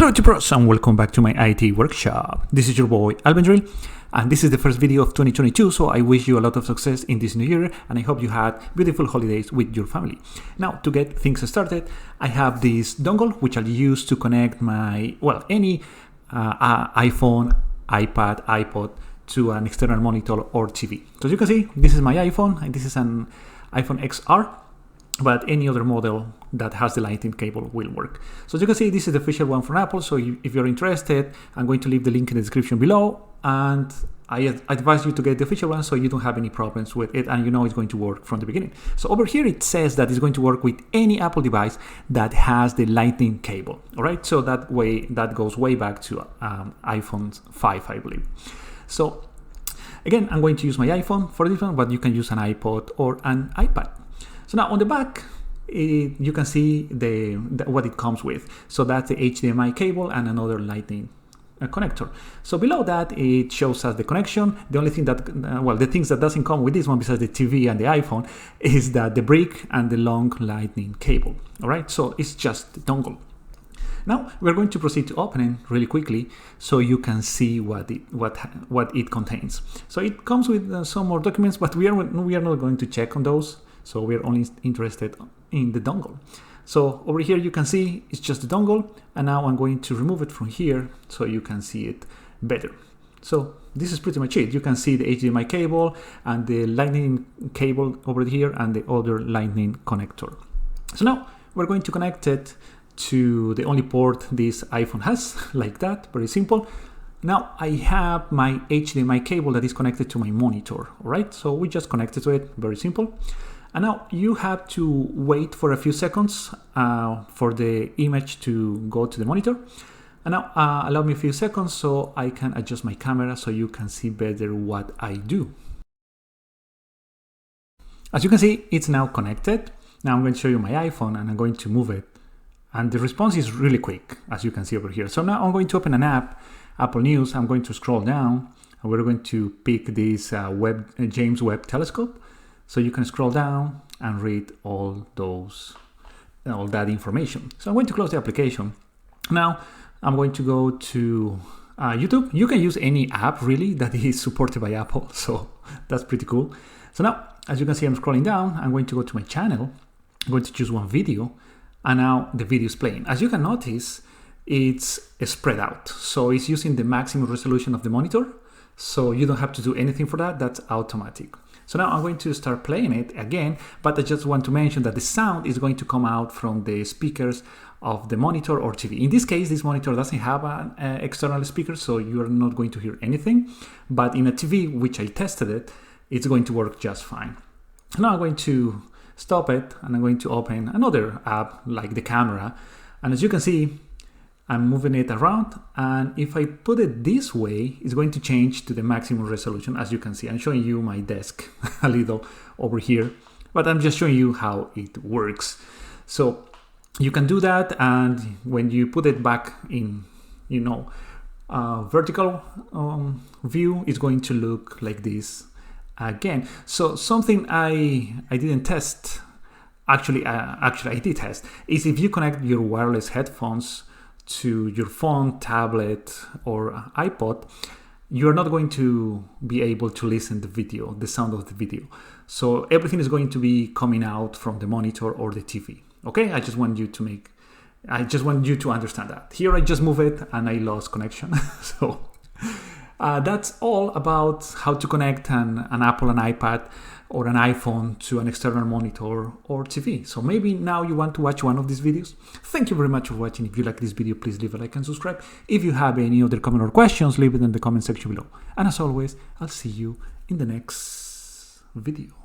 Hello YouTubers and welcome back to my IT workshop. This is your boy Alvendril and this is the first video of 2022, so I wish you a lot of success in this new year and I hope you had beautiful holidays with your family. Now, to get things started, I have this dongle which I'll use to connect my, any iPhone, iPad, iPod to an external monitor or TV. So as you can see, this is my iPhone and this is an iPhone XR, but any other model that has the lightning cable will work. So as you can see, this is the official one from Apple. So if you're interested, I'm going to leave the link in the description below, and I advise you to get the official one so you don't have any problems with it and you know it's going to work from the beginning. So over here it says that it's going to work with any Apple device that has the lightning cable. All right, so that goes way back to iPhone 5, I believe. So again, I'm going to use my iPhone for this one, but you can use an iPod or an iPad. So now on the back, you can see what it comes with. So that's the HDMI cable and another lightning connector. So below that, it shows us the connection. The only thing that, the things that doesn't come with this one besides the TV and the iPhone is that the brick and the long lightning cable. All right, so it's just the dongle. Now we're going to proceed to opening really quickly so you can see what it contains. So it comes with some more documents, but we are not going to check on those. So we're only interested in the dongle. So over here you can see it's just the dongle, and now I'm going to remove it from here so you can see it better. So this is pretty much it. You can see the HDMI cable and the lightning cable over here and the other lightning connector. So now we're going to connect it to the only port this iPhone has, like that, very simple. Now I have my HDMI cable that is connected to my monitor, all right? So we just connect it to it, very simple. And now you have to wait for a few seconds for the image to go to the monitor. And now allow me a few seconds so I can adjust my camera so you can see better what I do. As you can see, it's now connected. Now I'm going to show you my iPhone and I'm going to move it. And the response is really quick, as you can see over here. So now I'm going to open an app, Apple News. I'm going to scroll down and we're going to pick this James Webb Telescope. So you can scroll down and read all that information. So I'm going to close the application. Now I'm going to go to YouTube. You can use any app really that is supported by Apple. So that's pretty cool. So now, as you can see, I'm scrolling down. I'm going to go to my channel. I'm going to choose one video. And now the video is playing. As you can notice, it's spread out. So it's using the maximum resolution of the monitor. So you don't have to do anything for that. That's automatic. So now I'm going to start playing it again, but I just want to mention that the sound is going to come out from the speakers of the monitor or TV. In this case, this monitor doesn't have an external speaker, so you're not going to hear anything. But in a TV, which I tested it, it's going to work just fine. Now I'm going to stop it and I'm going to open another app like the camera. And as you can see, I'm moving it around, and if I put it this way, it's going to change to the maximum resolution. As you can see, I'm showing you my desk a little over here, but I'm just showing you how it works. So you can do that, and when you put it back in, vertical view, it's going to look like this again. So something I didn't test, actually I did test, is if you connect your wireless headphones to your phone, tablet, or iPod, you're not going to be able to listen to the sound of the video. So everything is going to be coming out from the monitor or the TV. Okay, I just want you to understand that. Here I just move it and I lost connection. So that's all about how to connect an Apple, an iPad, or an iPhone to an external monitor or TV. So maybe now you want to watch one of these videos. Thank you very much for watching. If you like this video, please leave a like and subscribe. If you have any other comment or questions, leave it in the comment section below. And as always, I'll see you in the next video.